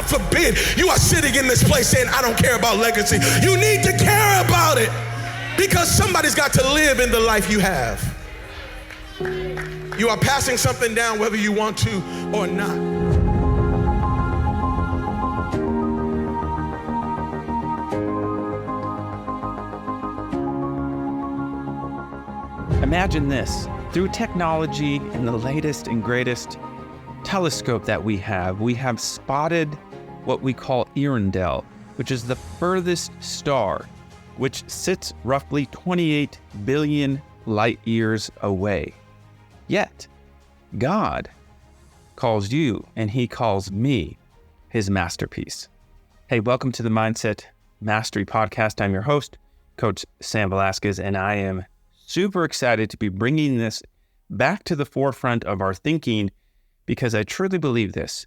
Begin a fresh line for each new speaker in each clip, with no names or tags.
forbid you are sitting in this place saying, I don't care about legacy. You need to care about it because somebody's got to live in the life you have. You are passing something down whether you want to or not.
Imagine this. Through technology and the latest and greatest telescope that we have spotted what we call Earendel, which is the furthest star, which sits roughly 28 billion light years away. Yet, God calls you and he calls me his masterpiece. Hey, welcome to the Mindset Mastery Podcast. I'm your host, Coach Sam Velasquez, and I am super excited to be bringing this back to the forefront of our thinking because I truly believe this.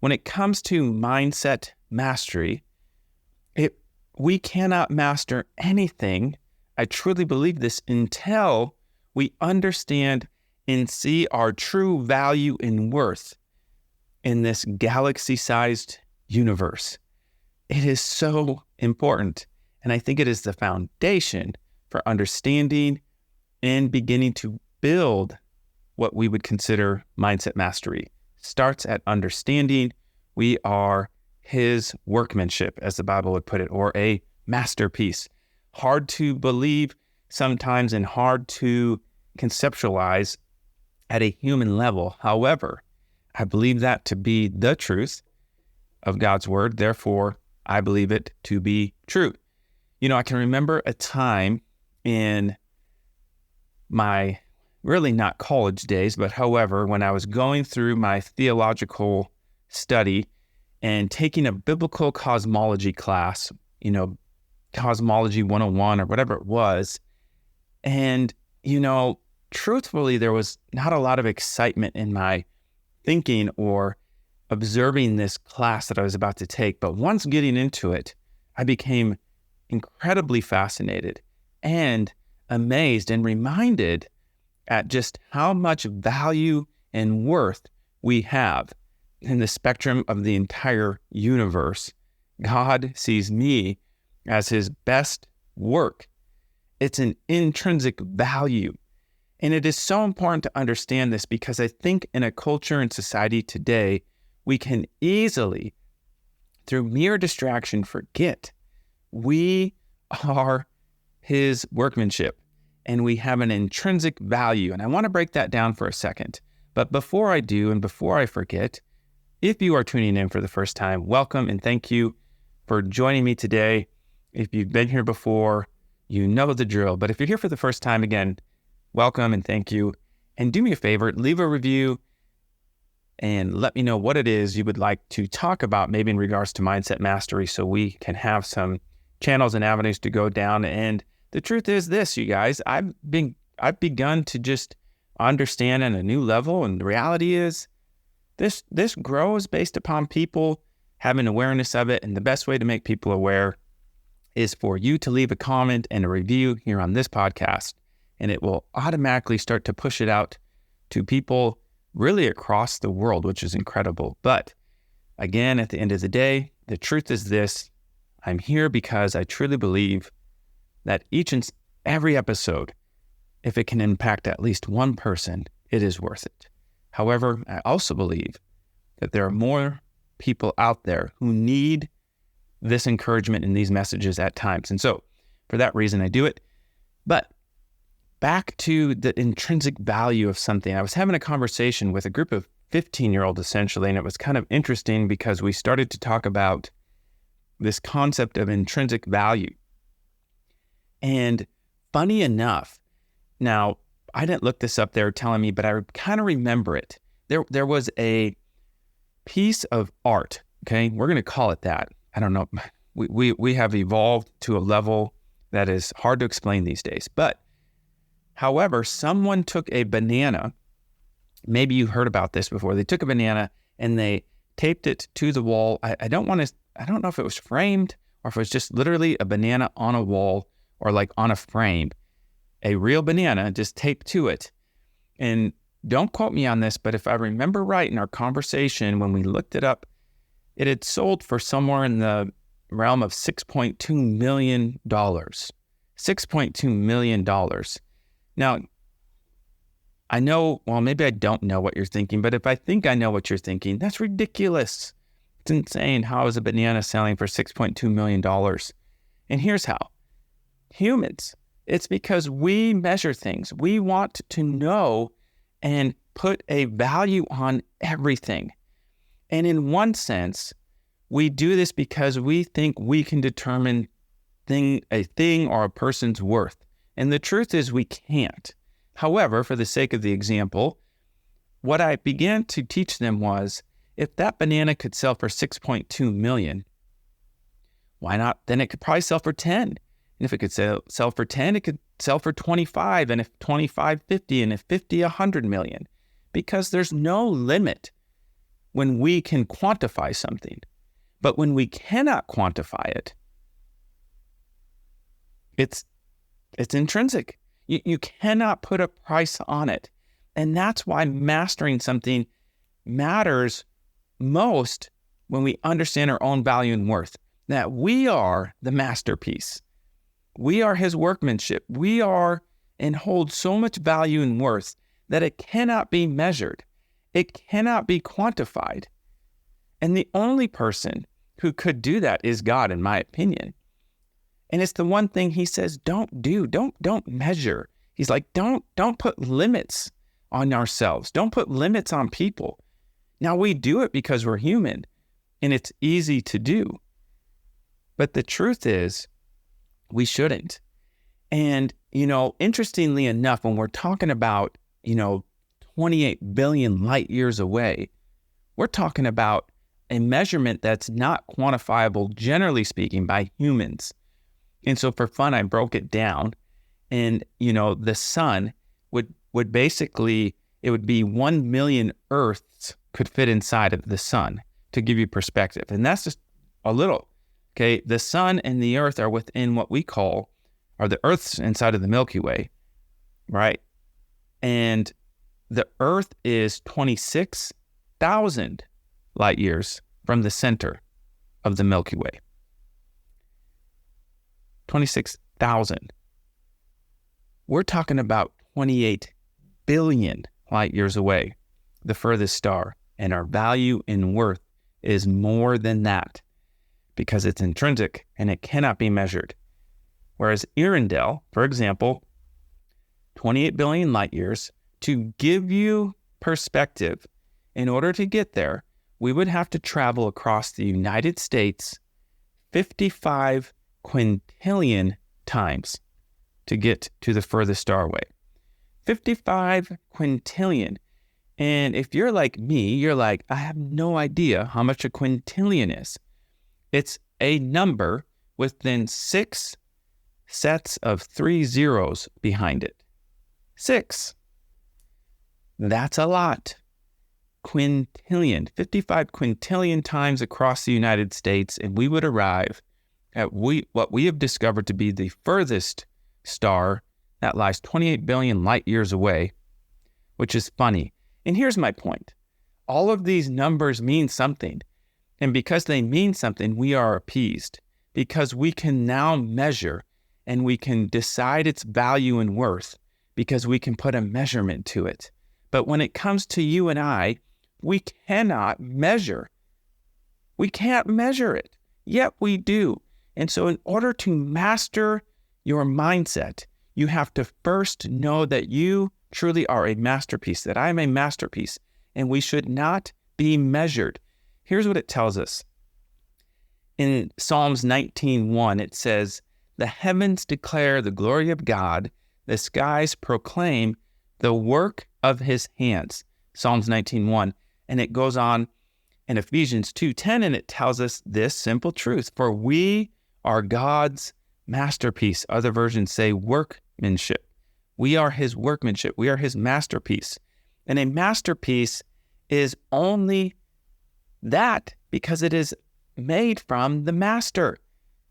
When it comes to mindset mastery, we cannot master anything. I truly believe this until we understand and see our true value and worth in this galaxy-sized universe. It is so important, and I think it is the foundation for understanding and beginning to build what we would consider mindset mastery. Starts at understanding we are his workmanship, as the Bible would put it, or a masterpiece. Hard to believe sometimes and hard to conceptualize at a human level. However, I believe that to be the truth of God's word. Therefore, I believe it to be true. You know, I can remember a time in my really not college days, but however, when I was going through my theological study and taking a biblical cosmology class, you know, Cosmology 101 or whatever it was. And, you know, truthfully, there was not a lot of excitement in my thinking or observing this class that I was about to take. But once getting into it, I became incredibly fascinated and amazed and reminded at just how much value and worth we have in the spectrum of the entire universe. God sees me as his best work. It's an intrinsic value. And it is so important to understand this because I think in a culture and society today, we can easily, through mere distraction, forget we are his workmanship and we have an intrinsic value. And I want to break that down for a second. But before I do, and before I forget, if you are tuning in for the first time, welcome and thank you for joining me today. If you've been here before, you know the drill. But if you're here for the first time, again, welcome and thank you. And do me a favor, leave a review and let me know what it is you would like to talk about, maybe in regards to mindset mastery, so we can have some channels and avenues to go down. And the truth is this, you guys, I've begun to just understand on a new level. And the reality is this grows based upon people having awareness of it. And the best way to make people aware is for you to leave a comment and a review here on this podcast. And it will automatically start to push it out to people really across the world, which is incredible. But again, at the end of the day, the truth is this. I'm here because I truly believe that each and every episode, if it can impact at least one person, it is worth it. However, I also believe that there are more people out there who need this encouragement and these messages at times. And so for that reason, I do it. But back to the intrinsic value of something. I was having a conversation with a group of 15-year-olds essentially, and it was kind of interesting because we started to talk about this concept of intrinsic value. And funny enough, now I didn't look this up, they were telling me, but I kind of remember it. There was a piece of art, okay? We're going to call it that. I don't know. We have evolved to a level that is hard to explain these days. But however, someone took a banana. Maybe you heard about this before. They took a banana and they taped it to the wall. I don't know if it was framed or if it was just literally a banana on a wall or like on a frame. A real banana just taped to it. And don't quote me on this, but if I remember right in our conversation when we looked it up, it had sold for somewhere in the realm of $6.2 million. $6.2 million. Now, I know, well, maybe I don't know what you're thinking, but if I think I know what you're thinking, that's ridiculous. It's insane. How is a banana selling for $6.2 million? And here's how. Humans, it's because we measure things. We want to know and put a value on everything. And in one sense, we do this because we think we can determine a thing or a person's worth. And the truth is we can't. However, for the sake of the example, what I began to teach them was, if that banana could sell for 6.2 million, why not? Then it could probably sell for 10. And if it could sell for 10, it could sell for 25. And if 25, 50, and if 50, 100 million. Because there's no limit when we can quantify something. But when we cannot quantify it, it's intrinsic. You cannot put a price on it. And that's why mastering something matters most when we understand our own value and worth. That we are the masterpiece. We are his workmanship. We are and hold so much value and worth that it cannot be measured. It cannot be quantified. And the only person who could do that is God, in my opinion. And it's the one thing he says, don't do, don't measure. He's like, don't put limits on ourselves. Don't put limits on people. Now we do it because we're human and it's easy to do. But the truth is we shouldn't. And, interestingly enough, when we're talking about, 28 billion light years away, we're talking about a measurement that's not quantifiable, generally speaking, by humans. And so for fun, I broke it down. And, the sun would basically, it would be 1 million Earths could fit inside of the sun, to give you perspective. And that's just a little, okay? The sun and the Earth are within what we call, are the Earth's inside of the Milky Way, right? And the Earth is 26,000 light years from the center of the Milky Way. 26,000. We're talking about 28 billion light years away, the furthest star, and our value and worth is more than that because it's intrinsic and it cannot be measured. Whereas Earendel, for example, 28 billion light years, to give you perspective, in order to get there, we would have to travel across the United States 55 quintillion times to get to the furthest star away. 55 quintillion. And if you're like me, you're like, I have no idea how much a quintillion is. It's a number within 6 sets of 3 zeros behind it. 6. That's a lot. Quintillion, 55 quintillion times across the United States, and we would arrive at what we have discovered to be the furthest star that lies 28 billion light years away, which is funny. And here's my point. All of these numbers mean something. And because they mean something, we are appeased because we can now measure and we can decide its value and worth because we can put a measurement to it. But when it comes to you and I, we cannot measure. We can't measure it, yet we do. And so in order to master your mindset, you have to first know that you truly are a masterpiece, that I am a masterpiece, and we should not be measured. Here's what it tells us. In Psalms 19:1, it says, "The heavens declare the glory of God, the skies proclaim the work of his hands." Psalms 19:1. And it goes on in Ephesians 2:10, and it tells us this simple truth: for we are God's masterpiece. Other versions say workmanship. We are his workmanship. We are his masterpiece. And a masterpiece is only that because it is made from the master.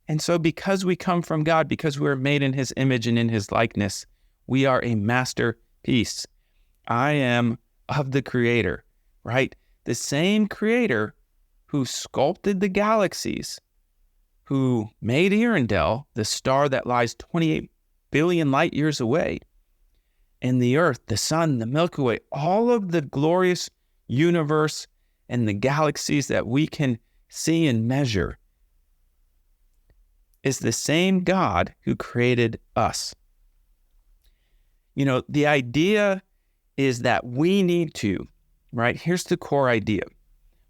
And so because we come from God, because we're made in his image and in his likeness, we are a masterpiece. I am of the Creator, right? The same Creator who sculpted the galaxies, who made Earendel, the star that lies 28 billion light years away, and the earth, the sun, the Milky Way, all of the glorious universe and the galaxies that we can see and measure, is the same God who created us. You know, the idea is that we need to, right? Here's the core idea.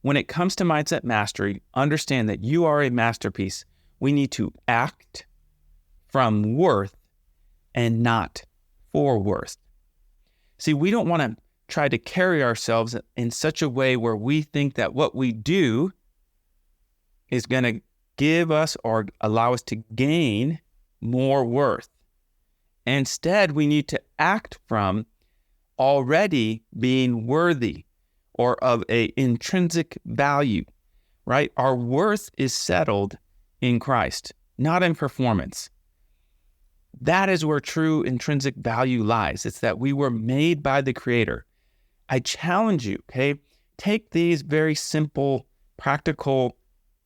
When it comes to mindset mastery, understand that you are a masterpiece. We need to act from worth and not for worth. See, we don't want to try to carry ourselves in such a way where we think that what we do is going to give us or allow us to gain more worth. Instead, we need to act from already being worthy or of a intrinsic value, right? Our worth is settled in Christ, not in performance. That is where true intrinsic value lies. It's that we were made by the Creator. I challenge you, okay? Take these very simple, practical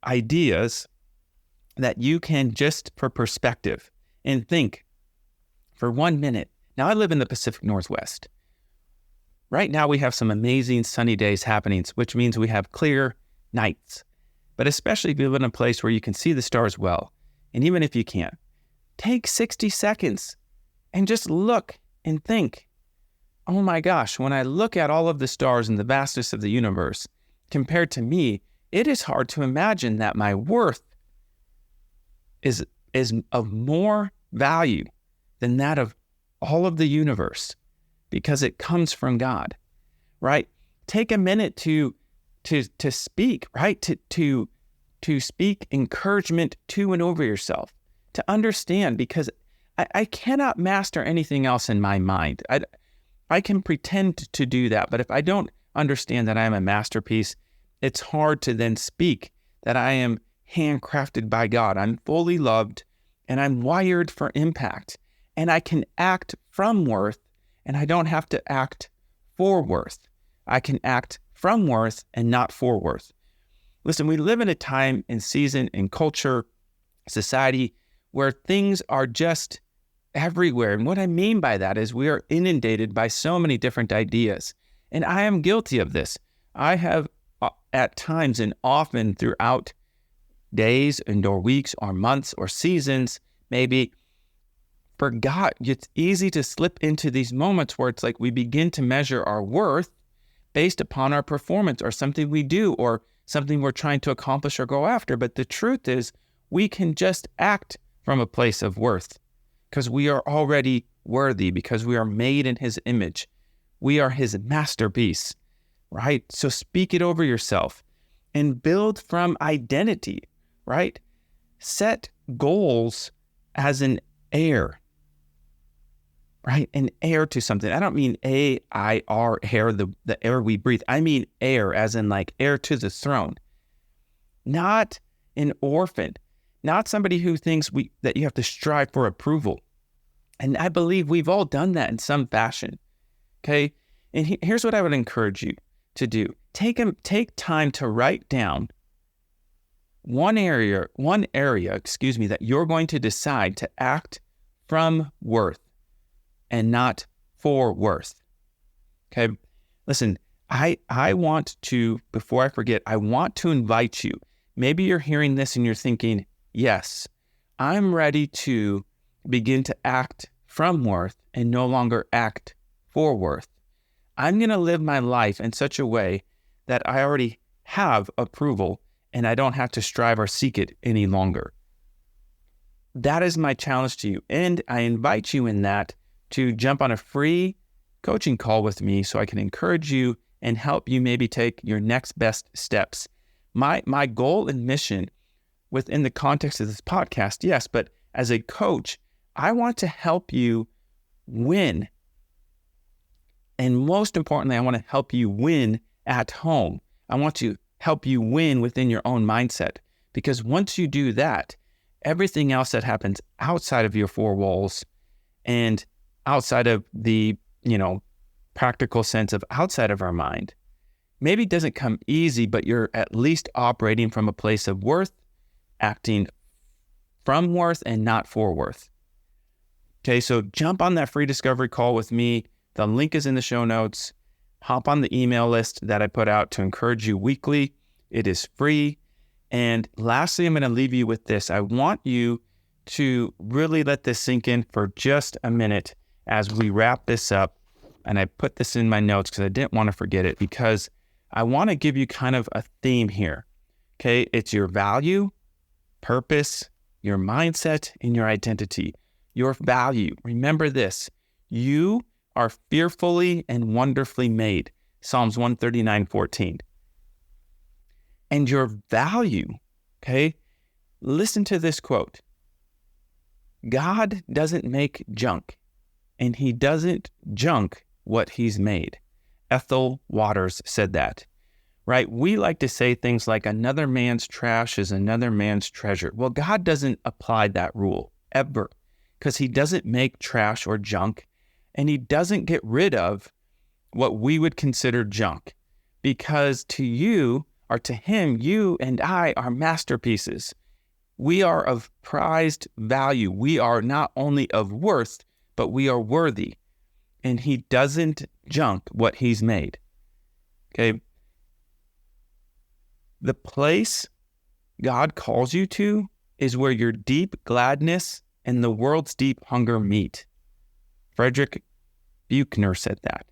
ideas that you can just for perspective and think for 1 minute. Now, I live in the Pacific Northwest. Right now, we have some amazing sunny days happening, which means we have clear nights. But especially if you live in a place where you can see the stars well, and even if you can't, take 60 seconds and just look and think, oh my gosh, when I look at all of the stars and the vastness of the universe, compared to me, it is hard to imagine that my worth is of more value than that of all of the universe, because it comes from God, right? Take a minute to speak, right? To speak encouragement to and over yourself, to understand, because I cannot master anything else in my mind. I can pretend to do that, but if I don't understand that I am a masterpiece, it's hard to then speak that I am handcrafted by God. I'm fully loved and I'm wired for impact, and I can act from worth, and I don't have to act for worth. I can act from worth and not for worth. Listen, we live in a time and season and culture, society, where things are just everywhere. And what I mean by that is we are inundated by so many different ideas. And I am guilty of this. I have at times and often throughout days and or weeks or months or seasons, maybe forgot. It's easy to slip into these moments where it's like we begin to measure our worth based upon our performance or something we do or something we're trying to accomplish or go after. But the truth is, we can just act from a place of worth because we are already worthy, because we are made in His image. We are His masterpiece, right? So speak it over yourself and build from identity, right? Set goals as an heir, right? An heir to something. I don't mean A-I-R, air, the air we breathe. I mean heir as in like heir to the throne. Not an orphan. Not somebody who thinks that you have to strive for approval. And I believe we've all done that in some fashion, okay? And here's what I would encourage you to do. Take time to write down one area, that you're going to decide to act from worth and not for worth, okay? Listen, I want to, before I forget, I want to invite you. Maybe you're hearing this and you're thinking, yes, I'm ready to begin to act from worth and no longer act for worth. I'm going to live my life in such a way that I already have approval and I don't have to strive or seek it any longer. That is my challenge to you. And I invite you in that to jump on a free coaching call with me so I can encourage you and help you maybe take your next best steps. My goal and mission within the context of this podcast, yes, but as a coach, I want to help you win. And most importantly, I want to help you win at home. I want to help you win within your own mindset. Because once you do that, everything else that happens outside of your four walls and outside of the, practical sense of outside of our mind maybe it doesn't come easy, but you're at least operating from a place of worth, acting from worth and not for worth. Okay, so jump on that free discovery call with me. The link is in the show notes. Hop on the email list that I put out to encourage you weekly. It is free. And lastly, I'm going to leave you with this. I want you to really let this sink in for just a minute as we wrap this up. And I put this in my notes because I didn't want to forget it, because I want to give you kind of a theme here. Okay, it's your value, purpose, your mindset, and your identity. Your value. Remember this. You are fearfully and wonderfully made. Psalms 139:14. And your value, okay? Listen to this quote. God doesn't make junk, and he doesn't junk what he's made. Ethel Waters said that, right? We like to say things like another man's trash is another man's treasure. Well, God doesn't apply that rule ever, because he doesn't make trash or junk, and he doesn't get rid of what we would consider junk, because to you or to him, you and I are masterpieces. We are of prized value. We are not only of worth, but we are worthy, and he doesn't junk what he's made. Okay. The place God calls you to is where your deep gladness and the world's deep hunger meet. Frederick Buechner said that.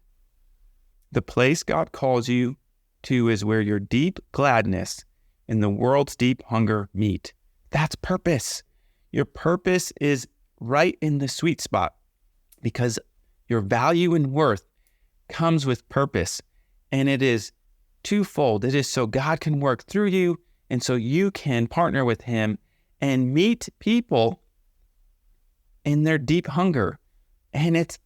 The place God calls you to is where your deep gladness and the world's deep hunger meet. That's purpose. Your purpose is right in the sweet spot, because your value and worth comes with purpose, and it is twofold. It is so God can work through you, and so you can partner with him and meet people in their deep hunger. And it's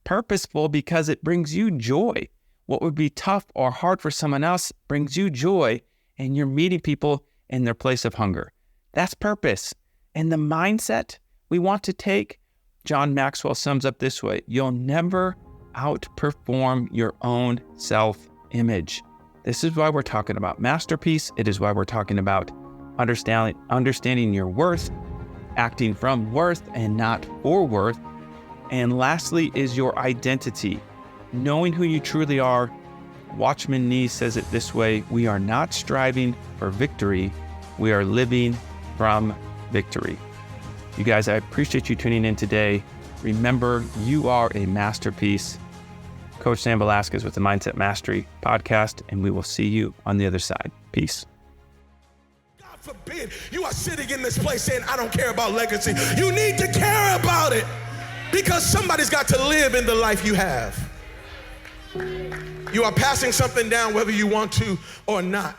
purposeful because it brings you joy. What would be tough or hard for someone else brings you joy, and you're meeting people in their place of hunger. That's purpose. And the mindset we want to take, John Maxwell sums up this way: you'll never outperform your own self-image. This is why we're talking about masterpiece. It is why we're talking about understanding your worth, acting from worth and not for worth. And lastly is your identity, knowing who you truly are. Watchman Nee says it this way: we are not striving for victory, we are living from victory. You guys, I appreciate you tuning in today. Remember, you are a masterpiece. Coach Sam Velasquez with the Mindset Mastery podcast, and we will see you on the other side. Peace.
God forbid you are sitting in this place saying, I don't care about legacy. You need to care about it, because somebody's got to live in the life you have. You are passing something down whether you want to or not.